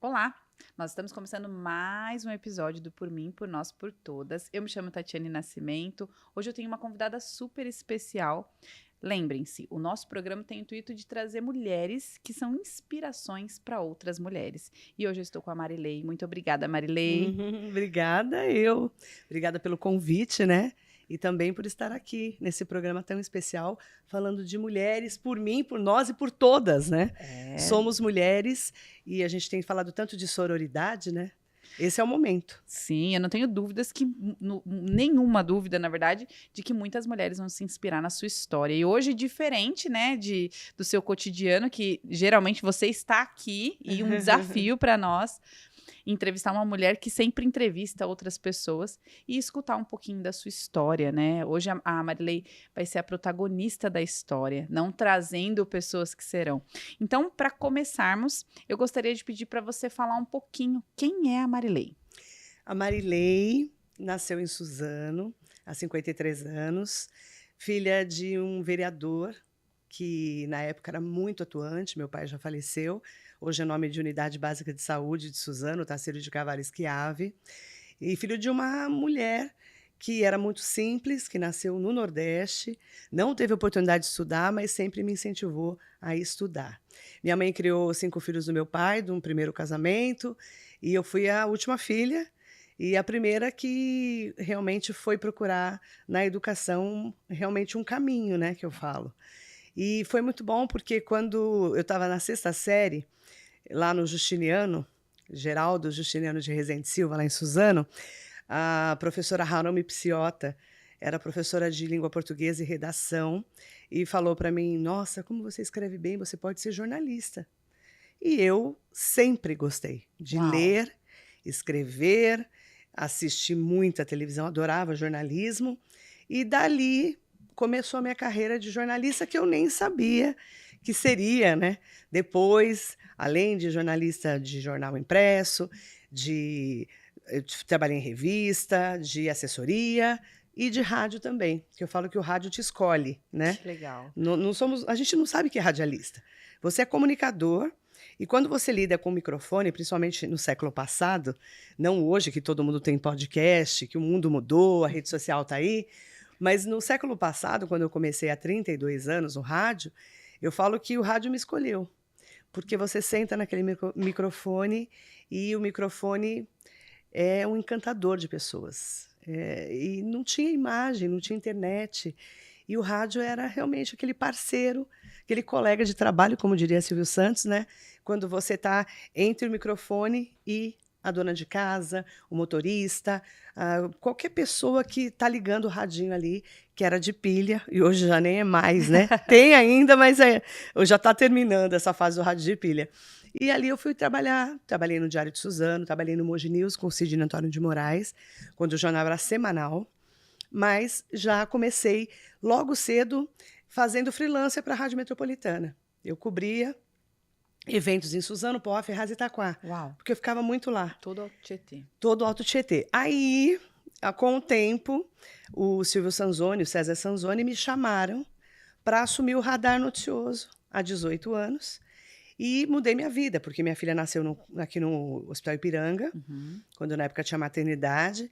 Olá! Nós estamos começando mais um episódio do Por Mim, Por Nós, Por Todas. Eu me chamo Tatiane Nascimento. Hoje eu tenho uma convidada super especial. Lembrem-se, o nosso programa tem o intuito de trazer mulheres que são inspirações para outras mulheres. E hoje eu estou com a Marilei. Muito obrigada, Marilei. Obrigada eu. Obrigada pelo convite, né? E também por estar aqui nesse programa tão especial, falando de mulheres, por mim, por nós e por todas, né? Somos mulheres e a gente tem falado tanto de sororidade, né? Esse é o momento. Sim, eu não tenho dúvidas nenhuma dúvida, na verdade, de que muitas mulheres vão se inspirar na sua história. E hoje, diferente, né, do seu cotidiano, que geralmente você está aqui e um desafio para nós entrevistar uma mulher que sempre entrevista outras pessoas e escutar um pouquinho da sua história, né? Hoje a Marilei vai ser a protagonista da história, não trazendo pessoas que serão. Então, para começarmos, eu gostaria de pedir para você falar um pouquinho quem é a Marilei. A Marilei nasceu em Suzano, há 53 anos, filha de um vereador que na época era muito atuante, meu pai já faleceu, hoje é nome de Unidade Básica de Saúde de Suzano, Tarsilo de Carvalho Schiave, e filho de uma mulher que era muito simples, que nasceu no Nordeste, não teve oportunidade de estudar, mas sempre me incentivou a estudar. Minha mãe criou 5 filhos do meu pai, de um primeiro casamento, e eu fui a última filha, e a primeira que realmente foi procurar na educação realmente um caminho, né, que eu falo. E foi muito bom porque quando eu estava na 6ª série, lá no Justiniano, Geraldo Justiniano de Rezende Silva, lá em Suzano, a professora Harome Psiota era professora de língua portuguesa e redação e falou para mim, nossa, como você escreve bem, você pode ser jornalista. E eu sempre gostei de ler, escrever, assistir muita televisão, adorava jornalismo, e dali começou a minha carreira de jornalista, que eu nem sabia que seria, né? Depois, além de jornalista de jornal impresso, eu trabalhei em revista, de assessoria e de rádio também, que eu falo que o rádio te escolhe, né? Que legal. A gente não sabe que é radialista. Você é comunicador, e quando você lida com o microfone, principalmente no século passado, não hoje que todo mundo tem podcast, que o mundo mudou, a rede social está aí, mas no século passado, quando eu comecei há 32 anos no rádio, eu falo que o rádio me escolheu, porque você senta naquele microfone e o microfone é um encantador de pessoas. E não tinha imagem, não tinha internet, e o rádio era realmente aquele parceiro, aquele colega de trabalho, como diria Silvio Santos, né? Quando você está entre o microfone e a dona de casa, o motorista, qualquer pessoa que está ligando o radinho ali, que era de pilha, e hoje já nem é mais, né? Tem ainda, mas já está terminando essa fase do rádio de pilha. E ali eu fui trabalhar, trabalhei no Diário de Suzano, trabalhei no Mogi News com o Sidney Antônio de Moraes, quando o jornal era semanal, mas já comecei logo cedo fazendo freelancer para a Rádio Metropolitana. Eu cobria eventos em Suzano, Poá, Ferraz e Itaquá. Uau. Porque eu ficava muito lá. Todo Alto Tietê. Todo Alto Tietê. Aí, com o tempo, o Silvio Sanzoni, o César Sanzoni, me chamaram para assumir o Radar Noticioso há 18 anos. E mudei minha vida, porque minha filha nasceu aqui no Hospital Ipiranga, quando na época tinha maternidade.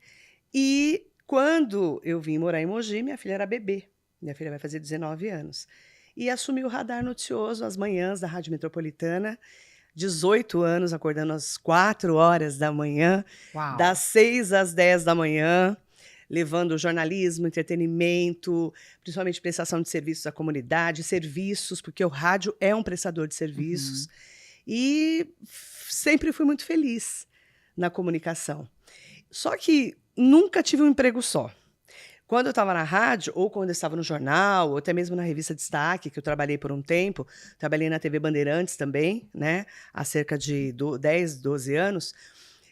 E quando eu vim morar em Mogi, minha filha era bebê. Minha filha vai fazer 19 anos. E assumi o Radar Noticioso às manhãs da Rádio Metropolitana, 18 anos, acordando às 4 horas da manhã, das 6 às 10 da manhã, levando jornalismo, entretenimento, principalmente prestação de serviços à comunidade, serviços, porque o rádio é um prestador de serviços. E sempre fui muito feliz na comunicação. Só que nunca tive um emprego só. Quando eu estava na rádio, ou quando eu estava no jornal, ou até mesmo na revista Destaque, que eu trabalhei por um tempo, trabalhei na TV Bandeirantes também, né, há cerca de 10, 12 anos,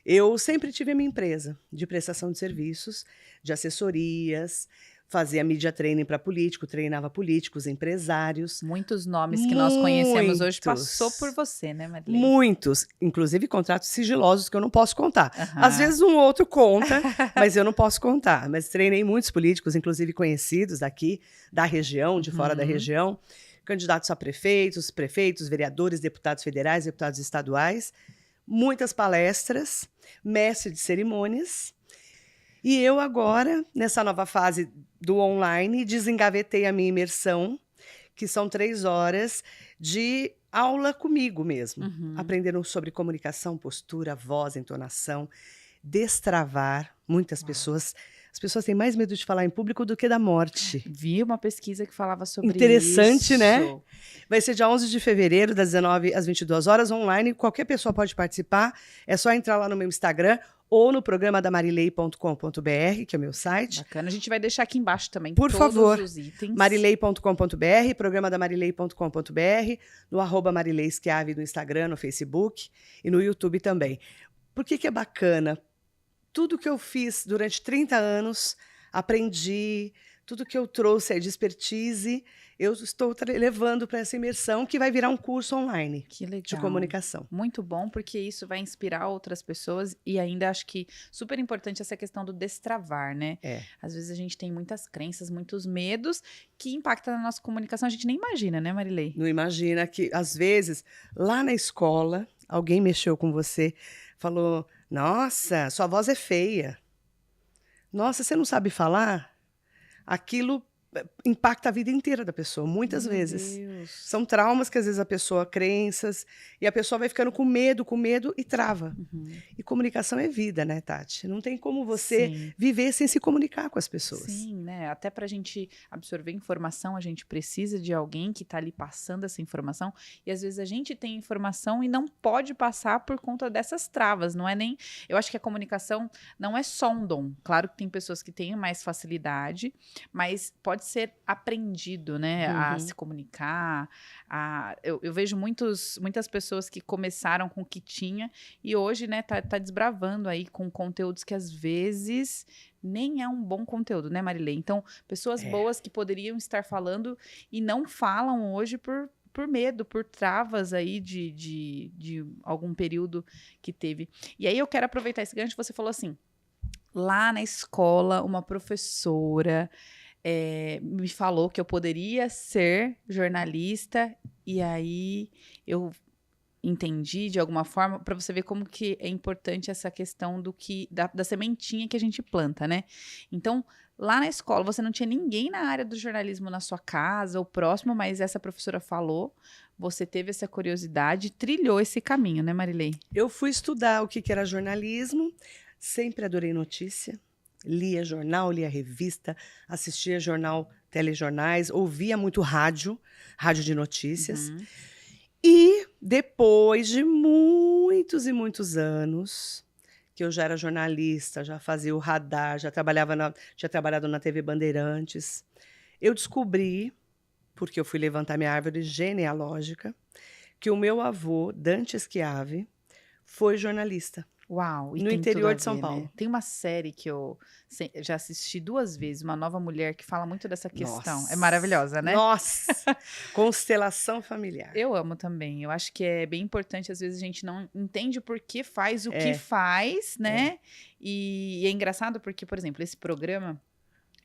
eu sempre tive a minha empresa de prestação de serviços, de assessorias, fazia media training para político, treinava políticos, empresários. Muitos nomes que nós conhecemos hoje passou por você, né, Marilei? Muitos, inclusive contratos sigilosos que eu não posso contar. Às vezes um outro conta, mas eu não posso contar. Mas treinei muitos políticos, inclusive conhecidos daqui, da região, de fora da região, candidatos a prefeitos, vereadores, deputados federais, deputados estaduais. muitas palestras, mestre de cerimônias. E eu agora, nessa nova fase do online, desengavetei a minha imersão, que são 3 horas de aula comigo mesmo. Aprendendo sobre comunicação, postura, voz, entonação, destravar muitas pessoas. As pessoas têm mais medo de falar em público do que da morte. Vi uma pesquisa que falava sobre Interessante, isso. né? Vai ser dia 11 de fevereiro, das 19 às 22 horas, online. Qualquer pessoa pode participar. É só entrar lá no meu Instagram ou no programadaMarilei.com.br, que é o meu site. Bacana. A gente vai deixar aqui embaixo também Por todos favor, os itens. Marilei.com.br, programadaMarilei.com.br, no @Marilei Schiavi no Instagram, no Facebook e no YouTube também. Por que é bacana? Tudo que eu fiz durante 30 anos, aprendi, tudo que eu trouxe aí de expertise, eu estou levando para essa imersão, que vai virar um curso online Que legal. de comunicação. Muito bom, porque isso vai inspirar outras pessoas e ainda acho que super importante essa questão do destravar, né? Às vezes a gente tem muitas crenças, muitos medos que impactam na nossa comunicação, a gente nem imagina, né, Marilei? Não imagina que, às vezes, lá na escola, alguém mexeu com você, falou, nossa, sua voz é feia. Nossa, você não sabe falar? Aquilo impacta a vida inteira da pessoa, muitas vezes. Deus. São traumas que às vezes a pessoa, crenças, e a pessoa vai ficando com medo e trava. E comunicação é vida, né, Tati? Não tem como você viver sem se comunicar com as pessoas. Sim, né? Até pra gente absorver informação, a gente precisa de alguém que tá ali passando essa informação, e às vezes a gente tem informação e não pode passar por conta dessas travas, não é nem... Eu acho que a comunicação não é só um dom. Claro que tem pessoas que têm mais facilidade, mas pode ser aprendido, né, a se comunicar. Eu vejo muitas pessoas que começaram com o que tinha e hoje, né, tá desbravando aí com conteúdos que às vezes nem é um bom conteúdo, né, Marilei? Então, pessoas boas que poderiam estar falando e não falam hoje por medo, por travas aí de algum período que teve. E aí eu quero aproveitar esse gancho, você falou assim, lá na escola, uma professora me falou que eu poderia ser jornalista, e aí eu entendi de alguma forma, para você ver como que é importante essa questão da sementinha que a gente planta, né? Então, lá na escola, você não tinha ninguém na área do jornalismo na sua casa ou próximo, mas essa professora falou, você teve essa curiosidade, trilhou esse caminho, né, Marilei? Eu fui estudar o que era jornalismo, sempre adorei notícia. Lia jornal, lia revista, assistia jornal, telejornais, ouvia muito rádio de notícias. E depois de muitos e muitos anos, que eu já era jornalista, já fazia o radar, tinha trabalhado na TV Bandeirantes, eu descobri, porque eu fui levantar minha árvore genealógica, que o meu avô, Dante Schiavi, foi jornalista. Uau, e no tem interior tudo de São a ver, Paulo. né? Tem uma série que eu já assisti 2 vezes, Uma Nova Mulher, que fala muito dessa questão. Nossa. É maravilhosa, né? Nossa! Constelação familiar. Eu amo também. Eu acho que é bem importante, às vezes a gente não entende por que faz o que faz, né? E é engraçado porque, por exemplo, esse programa,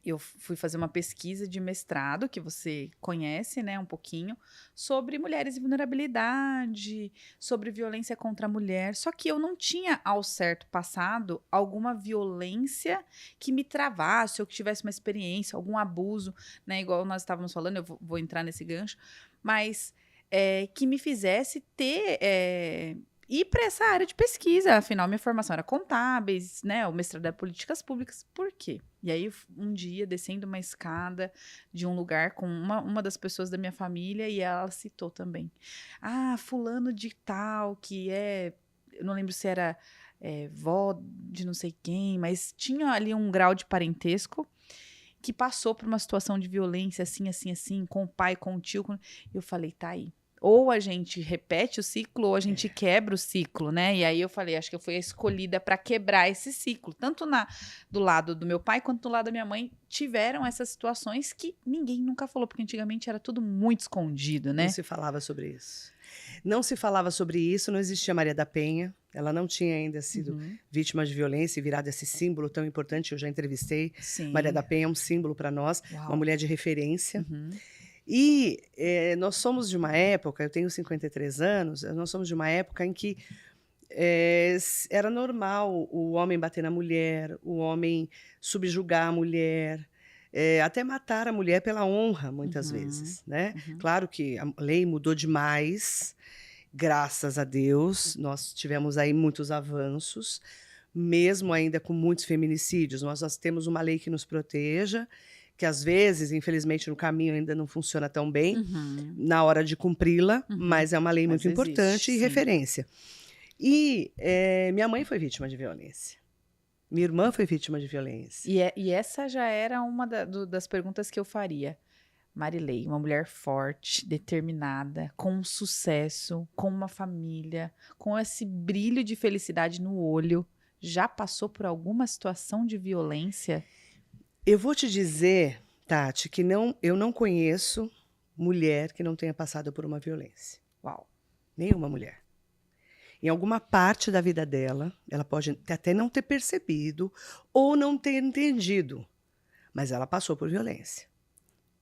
eu fui fazer uma pesquisa de mestrado, que você conhece, né, um pouquinho, sobre mulheres e vulnerabilidade, sobre violência contra a mulher. Só que eu não tinha, ao certo, passado alguma violência que me travasse, ou que tivesse uma experiência, algum abuso, né, igual nós estávamos falando, eu vou entrar nesse gancho, mas que me fizesse ir para essa área de pesquisa. Afinal, minha formação era contábeis, né? O mestrado é políticas públicas. Por quê? E aí, um dia, descendo uma escada de um lugar com uma das pessoas da minha família, e ela citou também. Ah, fulano de tal, que eu não lembro se era vó de não sei quem, mas tinha ali um grau de parentesco que passou por uma situação de violência, assim, assim, assim, com o pai, com o tio. Eu falei, tá aí. Ou a gente repete o ciclo, ou a gente quebra o ciclo, né? E aí eu falei, acho que eu fui a escolhida para quebrar esse ciclo. Tanto do lado do meu pai, quanto do lado da minha mãe, tiveram essas situações que ninguém nunca falou, porque antigamente era tudo muito escondido, né? Não se falava sobre isso. Não se falava sobre isso, não existia Maria da Penha. Ela não tinha ainda sido vítima de violência e virado esse símbolo tão importante. Eu já entrevistei. Sim. Maria da Penha é um símbolo para nós, uma mulher de referência. E nós somos de uma época, eu tenho 53 anos, nós somos de uma época em que era normal o homem bater na mulher, o homem subjugar a mulher, até matar a mulher pela honra, muitas vezes, né? Claro que a lei mudou demais, graças a Deus, nós tivemos aí muitos avanços, mesmo ainda com muitos feminicídios, nós temos uma lei que nos proteja, que às vezes, infelizmente, no caminho ainda não funciona tão bem, na hora de cumpri-la, mas é uma lei muito importante e referência. E minha mãe foi vítima de violência. Minha irmã foi vítima de violência. E essa já era uma das perguntas que eu faria. Marilei, uma mulher forte, determinada, com sucesso, com uma família, com esse brilho de felicidade no olho, já passou por alguma situação de violência? Eu vou te dizer, Tati, que eu não conheço mulher que não tenha passado por uma violência. Uau. Nenhuma mulher. Em alguma parte da vida dela, ela pode até não ter percebido ou não ter entendido, mas ela passou por violência.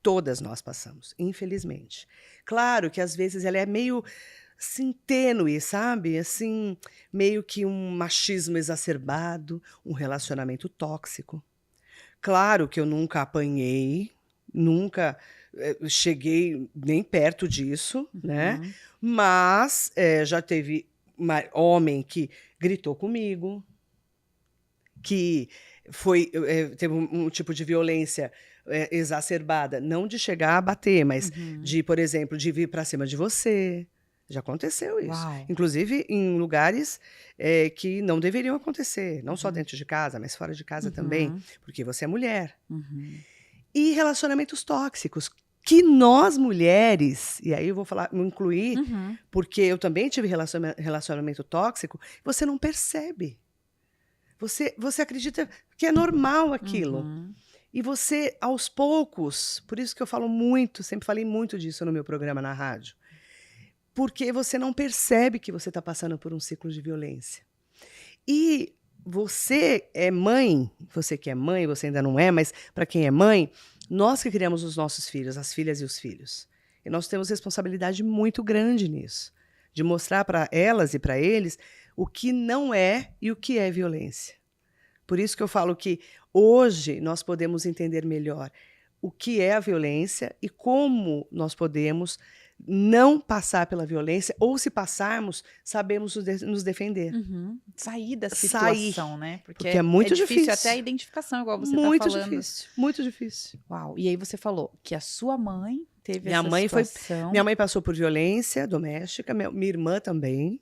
Todas nós passamos, infelizmente. Claro que às vezes ela é meio assim, tênue, sabe? Assim, meio que um machismo exacerbado, um relacionamento tóxico. Claro que eu nunca apanhei, nunca cheguei nem perto disso, né? Mas já teve homem que gritou comigo, que teve um tipo de violência exacerbada, não de chegar a bater, mas de, por exemplo, de vir para cima de você. Já aconteceu isso. Uau. Inclusive em lugares que não deveriam acontecer, não só dentro de casa, mas fora de casa também, porque você é mulher. E relacionamentos tóxicos, que nós mulheres, e aí eu vou incluir, porque eu também tive relacionamento tóxico, você não percebe. Você acredita que é normal aquilo. E você, aos poucos, por isso que eu falo muito, sempre falei muito disso no meu programa na rádio, porque você não percebe que você está passando por um ciclo de violência. E você é mãe, você que é mãe, você ainda não é, mas para quem é mãe, nós que criamos os nossos filhos, as filhas e os filhos. E nós temos responsabilidade muito grande nisso, de mostrar para elas e para eles o que não é e o que é violência. Por isso que eu falo que hoje nós podemos entender melhor o que é a violência e como nós podemos não passar pela violência, ou se passarmos, sabemos nos defender. Sair da situação, né? Porque é muito difícil. Até a identificação, igual você está falando. Muito difícil. Uau. E aí você falou que a sua mãe teve essa situação. Minha mãe passou por violência doméstica, minha irmã também.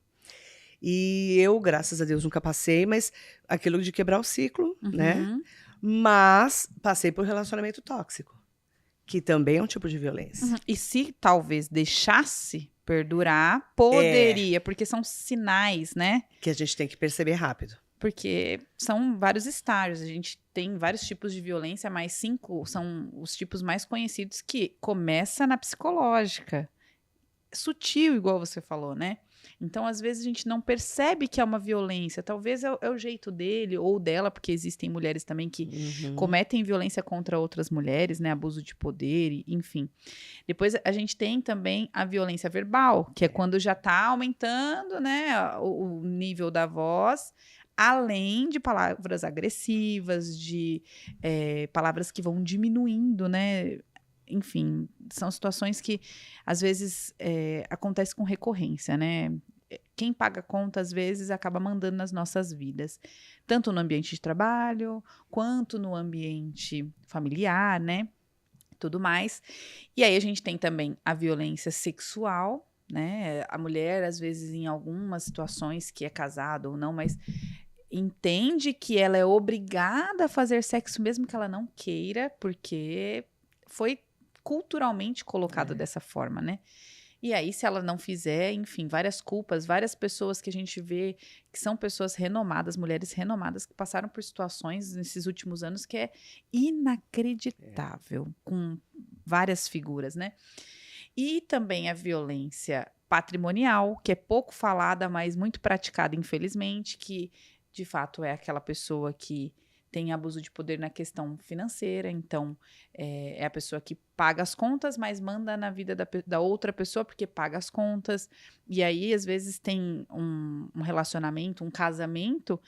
E eu, graças a Deus, nunca passei, mas aquilo de quebrar o ciclo, né? Mas passei por relacionamento tóxico, que também é um tipo de violência. E se talvez deixasse perdurar, poderia, porque são sinais, né? Que a gente tem que perceber rápido. Porque são vários estágios, a gente tem vários tipos de violência, mas 5 são os tipos mais conhecidos, que começa na psicológica. Sutil, igual você falou, né? Então, às vezes, a gente não percebe que é uma violência. Talvez é o jeito dele ou dela, porque existem mulheres também que cometem violência contra outras mulheres, né? Abuso de poder, enfim. Depois, a gente tem também a violência verbal, que é quando já está aumentando, né, o nível da voz, além de palavras agressivas, de palavras que vão diminuindo, né? Enfim, são situações que, às vezes, acontecem com recorrência, né? Quem paga conta, às vezes, acaba mandando nas nossas vidas. Tanto no ambiente de trabalho, quanto no ambiente familiar, né? Tudo mais. E aí, a gente tem também a violência sexual, né? A mulher, às vezes, em algumas situações, que é casada ou não, mas entende que ela é obrigada a fazer sexo, mesmo que ela não queira, porque foi culturalmente colocado dessa forma, né? E aí, se ela não fizer, enfim, várias culpas, várias pessoas que a gente vê que são pessoas renomadas, mulheres renomadas, que passaram por situações nesses últimos anos que é inacreditável, com várias figuras, né? E também a violência patrimonial, que é pouco falada, mas muito praticada, infelizmente, que, de fato, é aquela pessoa que tem abuso de poder na questão financeira, então é a pessoa que paga as contas, mas manda na vida da outra pessoa porque paga as contas. E aí, às vezes, tem um relacionamento, um casamento,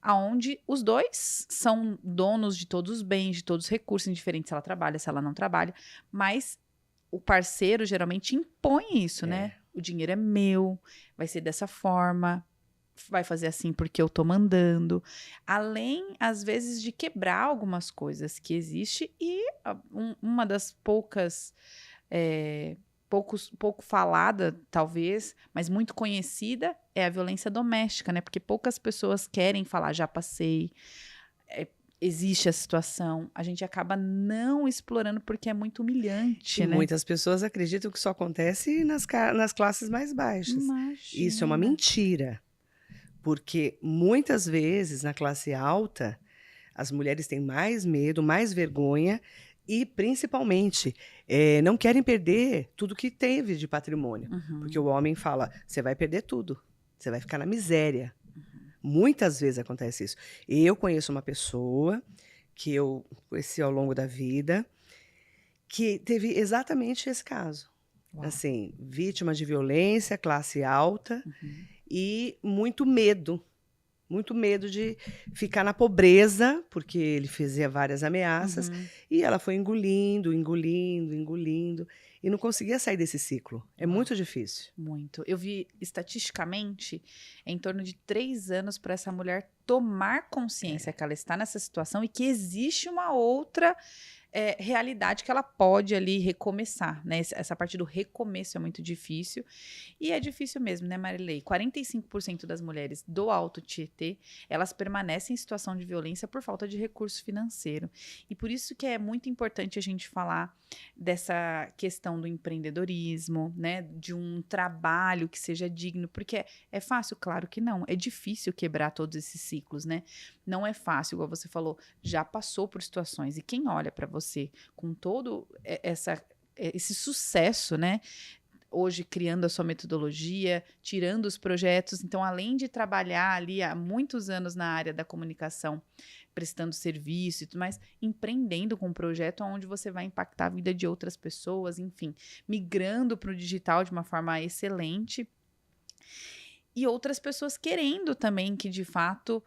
aonde os dois são donos de todos os bens, de todos os recursos, indiferente se ela trabalha, se ela não trabalha, mas o parceiro geralmente impõe isso, né? O dinheiro é meu, vai ser dessa forma, vai fazer assim porque eu tô mandando. Além, às vezes, de quebrar algumas coisas que existe e uma das poucas... pouco falada, talvez, mas muito conhecida, é a violência doméstica, né? Porque poucas pessoas querem falar, já passei, existe a situação. A gente acaba não explorando porque é muito humilhante, E né? muitas pessoas acreditam que isso acontece nas classes mais baixas. Imagina. Isso é uma mentira. Porque muitas vezes, na classe alta, as mulheres têm mais medo, mais vergonha e, principalmente, não querem perder tudo que teve de patrimônio. Porque o homem fala, você vai perder tudo, você vai ficar na miséria. Muitas vezes acontece isso. Eu conheço uma pessoa que eu conheci ao longo da vida que teve exatamente esse caso. Uau. Assim, vítima de violência, classe alta e muito medo de ficar na pobreza, porque ele fazia várias ameaças, e ela foi engolindo, e não conseguia sair desse ciclo. É muito difícil. Muito. Eu vi, estatisticamente, em torno de 3 anos para essa mulher tomar consciência que ela está nessa situação e que existe uma outra realidade que ela pode ali recomeçar, né? Essa parte do recomeço é muito difícil. E é difícil mesmo, né, Marilei? 45% das mulheres do Alto Tietê, elas permanecem em situação de violência por falta de recurso financeiro. E por isso que é muito importante a gente falar dessa questão do empreendedorismo, né? De um trabalho que seja digno, porque é fácil? Claro que não. É difícil quebrar todos esses ciclos, né? Não é fácil, igual você falou, já passou por situações. E quem olha para você com todo esse sucesso, né? Hoje criando a sua metodologia, tirando os projetos. Então, além de trabalhar ali há muitos anos na área da comunicação, prestando serviço e tudo mais, empreendendo com um projeto onde você vai impactar a vida de outras pessoas, enfim, migrando para o digital de uma forma excelente. E outras pessoas querendo também que, de fato,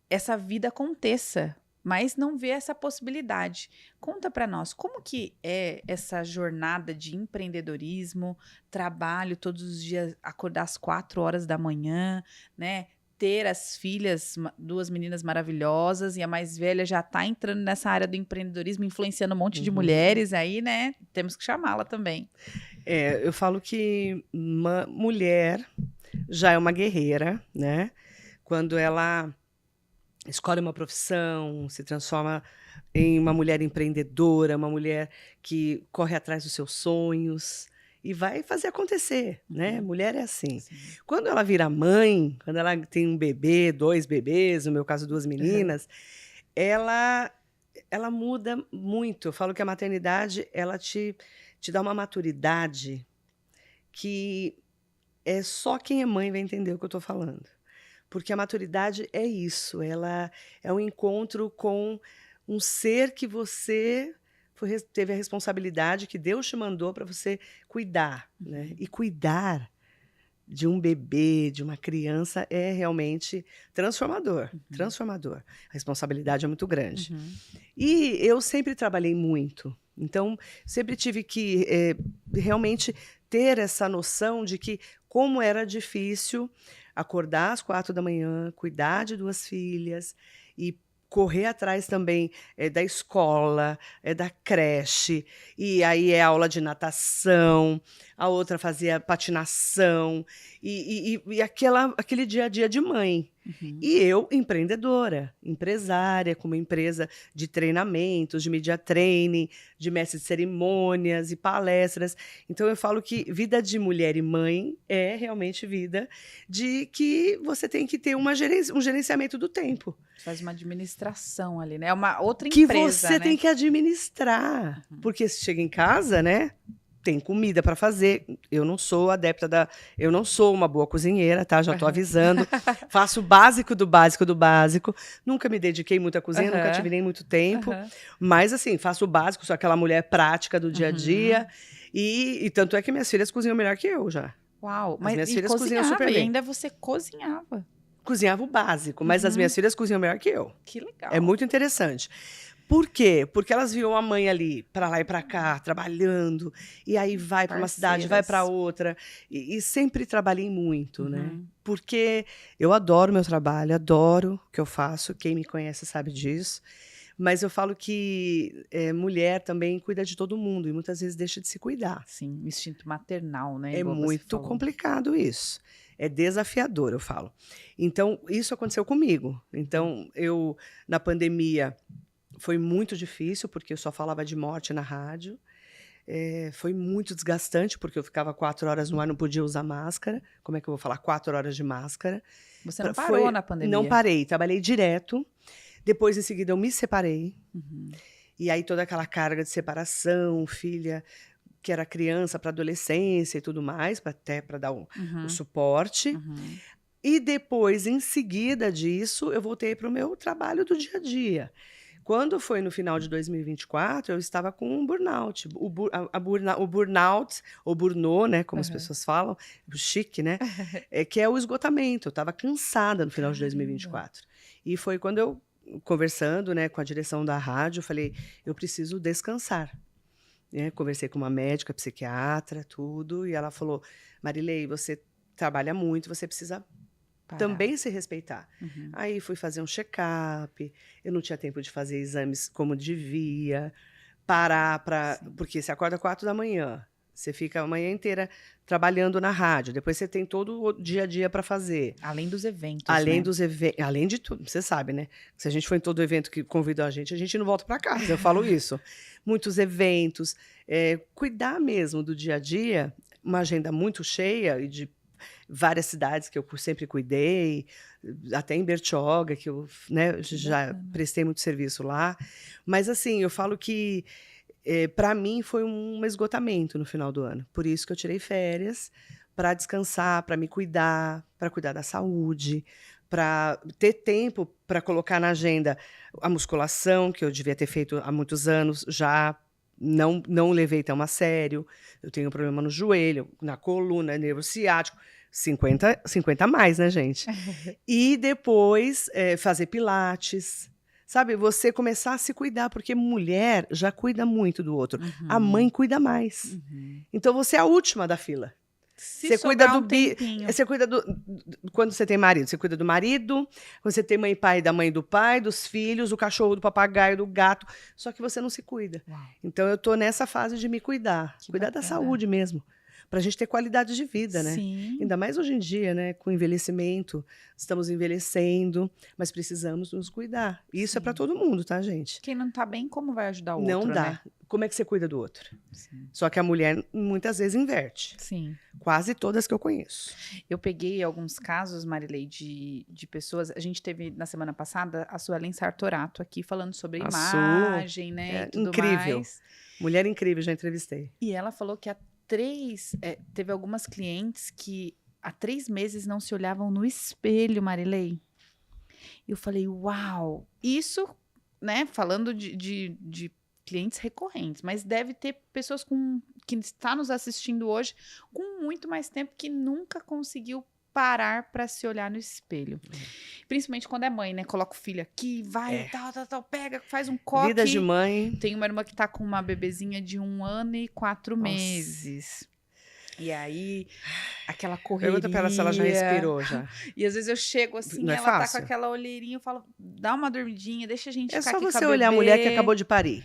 essa vida aconteça, mas não vê essa possibilidade. Conta para nós, como que é essa jornada de empreendedorismo, trabalho todos os dias, acordar às 4 horas da manhã, né? Ter as filhas, 2 meninas maravilhosas, e a mais velha já está entrando nessa área do empreendedorismo, influenciando um monte de mulheres aí, né? Temos que chamá-la também. Eu falo que uma mulher já é uma guerreira, né? Quando ela escolhe uma profissão, se transforma em uma mulher empreendedora, uma mulher que corre atrás dos seus sonhos e vai fazer acontecer, né? Mulher é assim. Sim. Quando ela vira mãe, quando ela tem um bebê, 2 bebês, no meu caso 2 meninas, ela muda muito. Eu falo que a maternidade, ela te dá uma maturidade que só quem é mãe vai entender o que eu estou falando. Porque a maturidade é isso, ela é um encontro com um ser que você teve a responsabilidade que Deus te mandou para você cuidar, né? E cuidar de um bebê, de uma criança, é realmente transformador, transformador. A responsabilidade é muito grande. E eu sempre trabalhei muito, então sempre tive que realmente ter essa noção de que como era difícil acordar às 4 da manhã, cuidar de 2 filhas e correr atrás também da escola, da creche, e aí aula de natação, a outra fazia patinação, e aquele dia a dia de mãe. E eu, empreendedora, empresária, com uma empresa de treinamentos, de media training, de mestre de cerimônias e palestras. Então, eu falo que vida de mulher e mãe é realmente vida de que você tem que ter um gerenciamento do tempo. Faz uma administração ali, né? É uma outra que empresa, você né? tem que administrar. Porque se chega em casa, né? tem comida para fazer. Eu não sou adepta eu não sou uma boa cozinheira, tá? Já tô avisando. Faço o básico do básico do básico. Nunca me dediquei muito à cozinha, nunca tive nem muito tempo. Mas, assim, faço o básico, sou aquela mulher prática do dia a dia. E tanto é que minhas filhas cozinham melhor que eu já. Uau, As mas minhas e filhas cozinham cozinhava, super e bem. ainda você cozinhava. Cozinhava o básico, mas as minhas filhas cozinham melhor que eu. Que legal. É muito interessante. Por quê? Porque elas viam a mãe ali, para lá e para cá, trabalhando, e aí vai para uma cidade, vai para outra, e sempre trabalhei muito, né? Porque eu adoro meu trabalho, adoro o que eu faço, quem me conhece sabe disso, mas eu falo que mulher também cuida de todo mundo, e muitas vezes deixa de se cuidar. Sim, instinto maternal, né? É muito complicado isso. É desafiador, eu falo. Então, isso aconteceu comigo. Então, eu, na pandemia, foi muito difícil, porque eu só falava de morte na rádio. Foi muito desgastante, porque eu ficava 4 horas no ar, não podia usar máscara. Como é que eu vou falar 4 horas de máscara? Você não parou na pandemia? Não parei, trabalhei direto. Depois, em seguida, eu me separei. E aí, toda aquela carga de separação, filha que era criança para adolescência e tudo mais, até para dar o suporte. E depois, em seguida disso, eu voltei para o meu trabalho do dia a dia. Quando foi no final de 2024, eu estava com um burnout. O burnout, ou burnout, né, como as pessoas falam, chique, né? Que é o esgotamento. Eu estava cansada no final de 2024. E foi quando eu, conversando, né, com a direção da rádio, eu falei, eu preciso descansar. Conversei com uma médica, psiquiatra, tudo, e ela falou, Marilei, você trabalha muito, você precisa também se respeitar. Aí fui fazer um check-up, eu não tinha tempo de fazer exames como devia, parar porque você acorda 4 da manhã, você fica a manhã inteira trabalhando na rádio, depois você tem todo o dia a dia para fazer. Além dos eventos, além né? dos eventos, além de tudo, você sabe, né? Se a gente for em todo evento que convidam a gente não volta para casa, eu falo isso. Muitos eventos, cuidar mesmo do dia a dia, uma agenda muito cheia e de várias cidades que eu sempre cuidei, até em Bertioga, que eu, né, já prestei muito serviço lá. Mas, assim, eu falo que, para mim, foi um esgotamento no final do ano. Por isso que eu tirei férias, para descansar, para me cuidar, para cuidar da saúde, para ter tempo para colocar na agenda a musculação, que eu devia ter feito há muitos anos, já não levei tão a sério. Eu tenho um problema no joelho, na coluna, nervo ciático. 50 a mais, né, gente? E depois fazer pilates. Sabe, você começar a se cuidar, porque mulher já cuida muito do outro. A mãe cuida mais. Então, você é a última da fila. Você cuida do você cuida quando você tem marido, você cuida do marido, quando você tem mãe e pai, da mãe e do pai, dos filhos, do cachorro, do papagaio, do gato, só que você não se cuida. Uau. Então eu tô nessa fase de me cuidar, cuidar da saúde mesmo, pra gente ter qualidade de vida, né? Sim. Ainda mais hoje em dia, né, com o envelhecimento, estamos envelhecendo, mas precisamos nos cuidar. E isso é para todo mundo, tá, gente? Quem não tá bem, como vai ajudar o outro, Não dá. né? Como é que você cuida do outro? Só que a mulher muitas vezes inverte. Sim. Quase todas que eu conheço. Eu peguei alguns casos, Marilei, de pessoas. A gente teve na semana passada a Suelen Sartorato aqui falando sobre imagem, né? E tudo incrível. Mais. Mulher incrível, já entrevistei. E ela falou que teve algumas clientes que há 3 meses não se olhavam no espelho, Marilei. E eu falei, uau! Isso, né? Falando de clientes recorrentes, mas deve ter pessoas que está nos assistindo hoje com muito mais tempo que nunca conseguiu parar para se olhar no espelho. Principalmente quando é mãe, né? Coloca o filho aqui, vai, tal, pega, faz um coque. Vida de mãe. Tem uma irmã que tá com uma bebezinha de 1 ano e 4 meses. E aí, aquela correria. Pergunta pra ela se ela já respirou já. E às vezes eu chego assim, não é ela fácil. tá com aquela olheirinha, eu falo, dá uma dormidinha, deixa a gente ficar aqui com a bebê. É só você olhar a mulher que acabou de parir.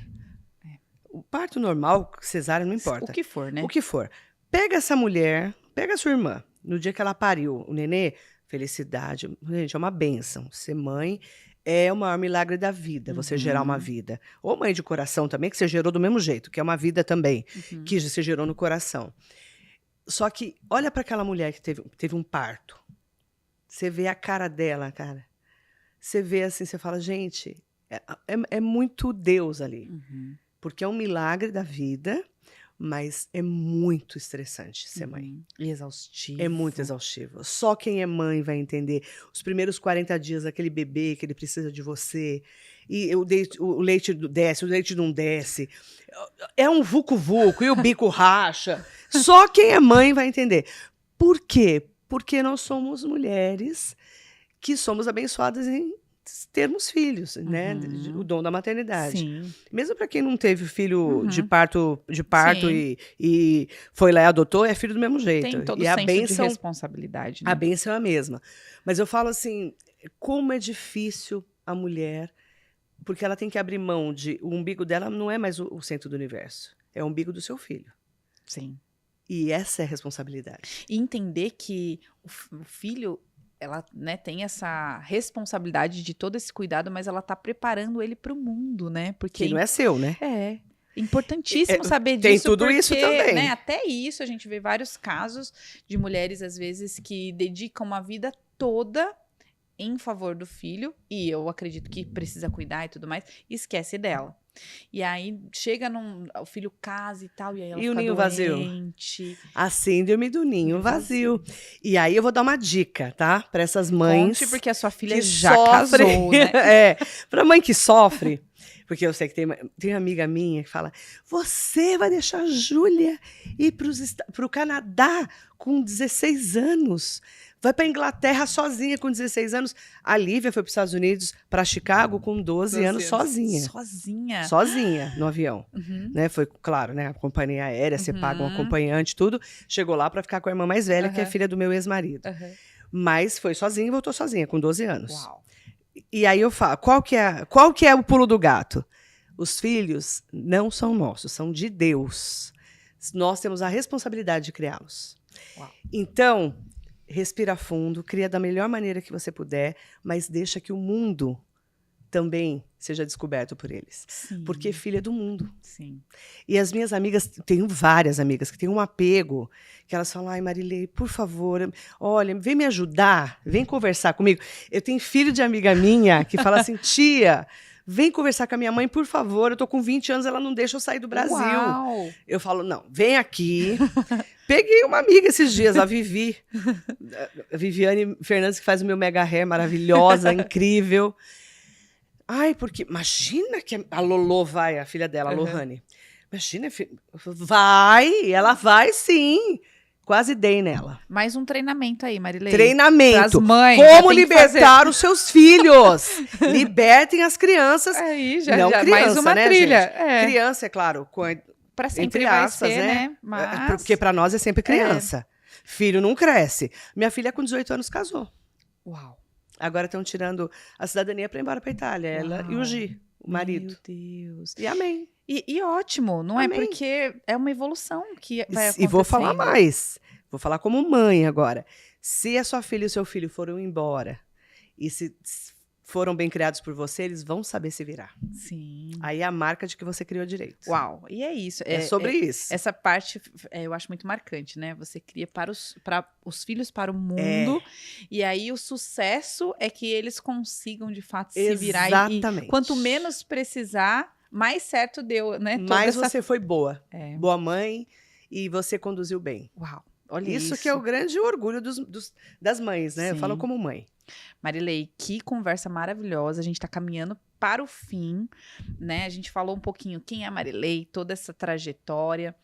O parto normal, cesárea, não importa. O que for, né? O que for. Pega essa mulher, pega a sua irmã. No dia que ela pariu o nenê, felicidade. Gente, é uma bênção. Ser mãe é o maior milagre da vida, você gerar uma vida. Ou mãe de coração também, que você gerou do mesmo jeito, que é uma vida também, que você gerou no coração. Só que olha para aquela mulher que teve um parto. Você vê a cara dela, cara. Você vê assim, você fala, gente, é muito Deus ali. Porque é um milagre da vida, mas é muito estressante ser mãe. E exaustivo. É muito exaustivo. Só quem é mãe vai entender. Os primeiros 40 dias daquele bebê que ele precisa de você, e o leite desce, o leite não desce. É um vucu-vucu, e o bico racha. Só quem é mãe vai entender. Por quê? Porque nós somos mulheres que somos abençoadas em termos filhos, né? O dom da maternidade. Sim. Mesmo para quem não teve filho de parto Sim. e foi lá e adotou, é filho do mesmo jeito. Tem todo e o a senso bênção, de responsabilidade, né? a bênção é a mesma. Mas eu falo assim, como é difícil a mulher, porque ela tem que abrir mão de... O umbigo dela não é mais o centro do universo. É o umbigo do seu filho. Sim. E essa é a responsabilidade. E entender que o filho, ela, né, tem essa responsabilidade de todo esse cuidado, mas ela tá preparando ele para o mundo, né? Porque Que não é seu, né? é importantíssimo saber tem disso. tudo porque, isso também. Né, até isso, a gente vê vários casos de mulheres, às vezes, que dedicam uma vida toda em favor do filho, e eu acredito que precisa cuidar e tudo mais, e esquece dela. E aí chega o filho casa e tal, e aí ela E o fica ninho vazio? doente. A síndrome do ninho vazio. E aí eu vou dar uma dica, tá? Para essas mães. Conte, porque a sua filha que já sofre, casou, né? Para mãe que sofre. Porque eu sei que tem uma amiga minha que fala: você vai deixar a Júlia ir para o Canadá com 16 anos. Vai para a Inglaterra sozinha com 16 anos. A Lívia foi para os Estados Unidos, para Chicago com 12 anos sozinha. Sozinha. Sozinha no avião. Né? Foi, claro, né? A companhia aérea, você paga um acompanhante, tudo. Chegou lá para ficar com a irmã mais velha, que é filha do meu ex-marido. Mas foi sozinha e voltou sozinha, com 12 anos. Uau. E aí eu falo, qual que é o pulo do gato? Os filhos não são nossos, são de Deus. Nós temos a responsabilidade de criá-los. Então, respira fundo, cria da melhor maneira que você puder, mas deixa que o mundo também seja descoberto por eles. Sim. Porque filho é do mundo. Sim. E as minhas amigas, tenho várias amigas que têm um apego, que elas falam: ai, Marilei, por favor, olha, vem me ajudar, vem conversar comigo. Eu tenho filho de amiga minha que fala assim: tia, vem conversar com a minha mãe, por favor, eu tô com 20 anos, ela não deixa eu sair do Brasil. Uau. Eu falo: não, vem aqui. Peguei uma amiga esses dias, a Vivi, a Viviane Fernandes, que faz o meu mega hair, maravilhosa, incrível. Ai, porque imagina que a Lolo vai, a filha dela, a Lohane. Imagina, vai, ela vai sim. Quase dei nela. Mais um treinamento aí, Marilei. Treinamento. Mães, como libertar os seus filhos. Libertem as crianças. Aí, já, não já criança, mais uma né, trilha. gente? Criança, é claro, Pra sempre entre vai aspas, ser, né? Mas... Porque pra nós é sempre criança. Filho não cresce. Minha filha com 18 anos casou. Uau. Agora estão tirando a cidadania para ir embora para Itália. Ela e o Gi, o marido. Meu Deus. E amém. E ótimo, não Amém. é porque é uma evolução que vai acontecendo. E vou falar mais. Vou falar como mãe agora. Se a sua filha e o seu filho foram embora e se foram bem criados por você, eles vão saber se virar. Sim. Aí é a marca de que você criou direito. Uau. E é isso. É sobre isso. Essa parte eu acho muito marcante, né? Você cria para os filhos para o mundo. E aí o sucesso é que eles consigam, de fato, se virar. Exatamente. E quanto menos precisar, mais certo deu, né? Mais você foi boa. Boa mãe e você conduziu bem. Uau. Olha isso que é o grande orgulho das mães, né? Sim. Eu falo como mãe. Marilei, que conversa maravilhosa. A gente tá caminhando para o fim, né? A gente falou um pouquinho quem é a Marilei, toda essa trajetória.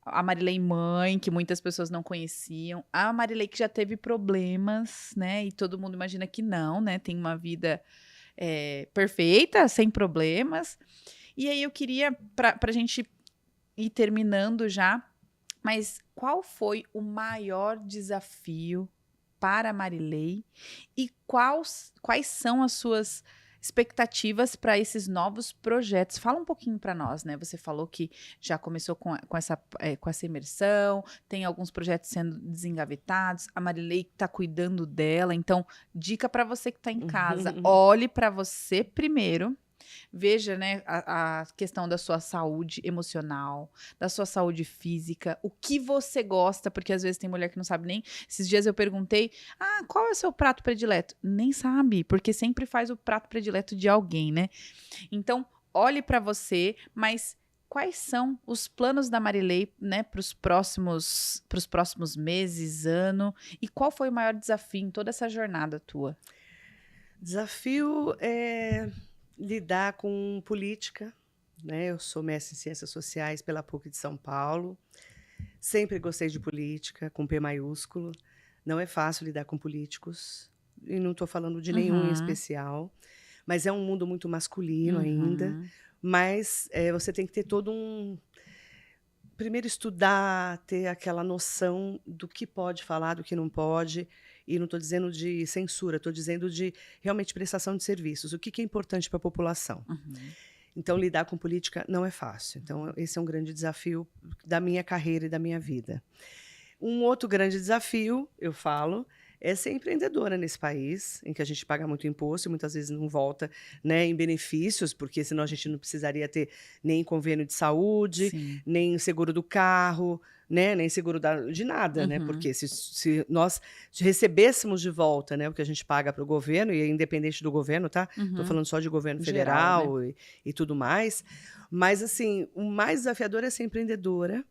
A Marilei mãe, que muitas pessoas não conheciam. A Marilei que já teve problemas, né? E todo mundo imagina que não, né? Tem uma vida perfeita, sem problemas. E aí eu queria, pra gente ir terminando já, mas qual foi o maior desafio para a Marilei e quais são as suas expectativas para esses novos projetos? Fala um pouquinho para nós, né? Você falou que já começou com essa imersão, tem alguns projetos sendo desengavetados, a Marilei está cuidando dela, então dica para você que está em casa, olhe para você primeiro. Veja, né, a questão da sua saúde emocional, da sua saúde física, o que você gosta, porque às vezes tem mulher que não sabe nem. Esses dias eu perguntei, qual é o seu prato predileto? Nem sabe, porque sempre faz o prato predileto de alguém, né? Então, olhe pra você, mas quais são os planos da Marilei, né, para os próximos meses, ano, e qual foi o maior desafio em toda essa jornada tua? Desafio é lidar com política, né? Eu sou mestre em Ciências Sociais pela PUC de São Paulo. Sempre gostei de política, com P maiúsculo. Não é fácil lidar com políticos, e não estou falando de nenhum em Uhum, especial, mas é um mundo muito masculino ainda. uhum, Mas você tem que ter todo um. Primeiro, estudar, ter aquela noção do que pode falar, do que não pode. E não estou dizendo de censura, estou dizendo de realmente prestação de serviços. O que que é importante para a população? uhum. Então, lidar com política não é fácil. Então, esse é um grande desafio da minha carreira e da minha vida. Um outro grande desafio, eu falo, é ser empreendedora nesse país, em que a gente paga muito imposto e muitas vezes não volta, né, em benefícios, porque senão a gente não precisaria ter nem convênio de saúde, Sim. nem seguro do carro, né, nem seguro de nada, né? Uhum, Porque se nós recebêssemos de volta, né, o que a gente paga para o governo, e é independente do governo, tá? Estou uhum. falando só de governo Geral, né? federal e tudo mais. Mas, assim, o mais desafiador é ser empreendedora.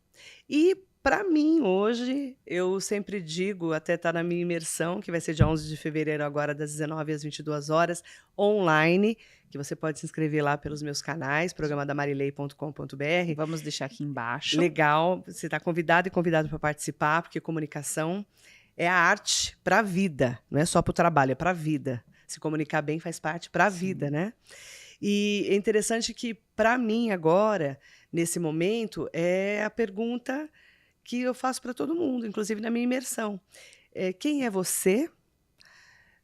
E, para mim, hoje, eu sempre digo, até está na minha imersão, que vai ser dia 11 de fevereiro, agora, das 19 às 22 horas, online, que você pode se inscrever lá pelos meus canais, programadamarilei.com.br. Vamos deixar aqui embaixo. Legal, você está convidado e convidado para participar, porque comunicação é a arte para a vida, não é só para o trabalho, é para a vida. Se comunicar bem faz parte para a vida, Sim. né? E é interessante que, para mim, agora, nesse momento, é a pergunta que eu faço para todo mundo, inclusive na minha imersão. Quem é você?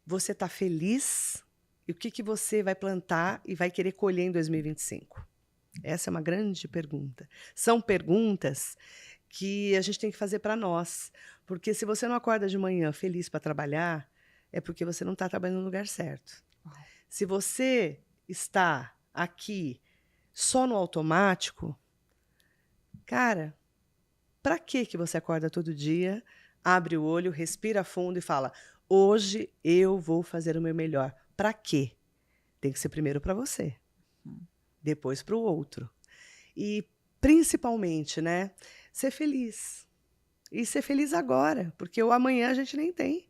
Você está feliz? E o que que você vai plantar e vai querer colher em 2025? Essa é uma grande pergunta. São perguntas que a gente tem que fazer para nós. Porque se você não acorda de manhã feliz para trabalhar, é porque você não está trabalhando no lugar certo. Uau. Se você está aqui só no automático, cara, para que você acorda todo dia, abre o olho, respira fundo e fala: hoje eu vou fazer o meu melhor? Para quê? Tem que ser primeiro para você, depois para o outro. E principalmente, né, ser feliz. E ser feliz agora, porque o amanhã a gente nem tem.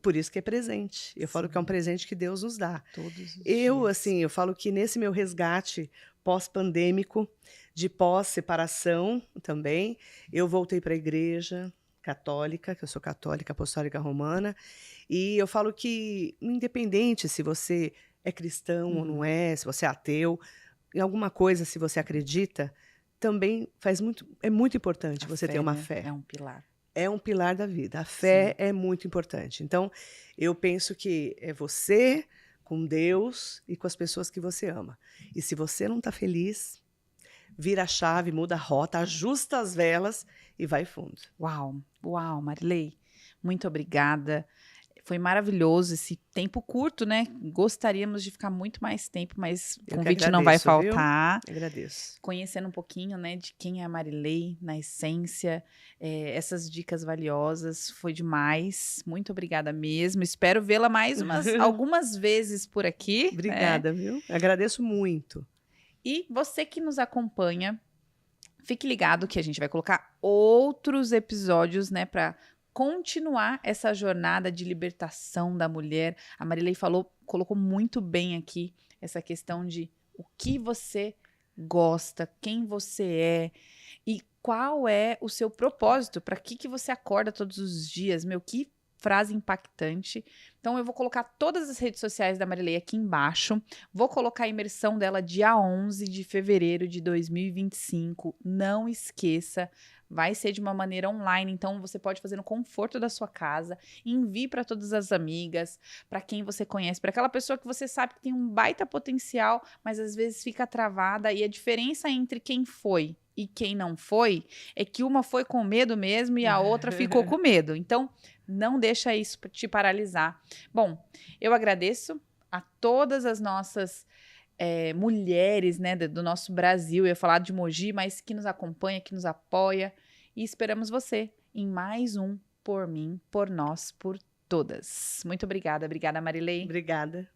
Por isso que é presente. Eu falo que é um Sim. presente que Deus nos dá. Todos os Eu, dias. assim, eu falo que nesse meu resgate pós-pandêmico, de pós-separação também, eu voltei para a igreja católica, que eu sou católica apostólica romana, e eu falo que, independente se você é cristão ou não Uhum. é, se você é ateu, em alguma coisa, se você acredita, também é muito importante A você ter fé, uma né? fé. É um pilar. É um pilar da vida. A fé Sim. é muito importante. Então, eu penso que é você com Deus e com as pessoas que você ama. E se você não está feliz, vira a chave, muda a rota, ajusta as velas e vai fundo. Uau, uau, Marilei. Muito obrigada. Foi maravilhoso esse tempo curto, né? Gostaríamos de ficar muito mais tempo, mas o Eu que convite não vai agradeço, viu? faltar. Agradeço. Conhecendo um pouquinho, né, de quem é a Marilei, na essência, essas dicas valiosas, foi demais. Muito obrigada mesmo. Espero vê-la mais algumas vezes por aqui, né? Obrigada, viu? Agradeço muito. E você que nos acompanha, fique ligado que a gente vai colocar outros episódios, né, para continuar essa jornada de libertação da mulher. A Marilei colocou muito bem aqui essa questão de o que você gosta, quem você é e qual é o seu propósito, para que você acorda todos os dias, meu, que frase impactante. Então eu vou colocar todas as redes sociais da Marilei aqui embaixo. Vou colocar a imersão dela dia 11 de fevereiro de 2025. Não esqueça, vai ser de uma maneira online, então você pode fazer no conforto da sua casa. Envie para todas as amigas, para quem você conhece, para aquela pessoa que você sabe que tem um baita potencial, mas às vezes fica travada. E a diferença entre quem foi e quem não foi é que uma foi com medo mesmo e a outra ficou com medo. Então, não deixa isso te paralisar. Bom, eu agradeço a todas as nossas mulheres, né, do nosso Brasil. Eu ia falar de Mogi, mas que nos acompanha, que nos apoia. E esperamos você em mais um Por Mim, Por Nós, Por Todas. Muito obrigada. Obrigada, Marilei. Obrigada.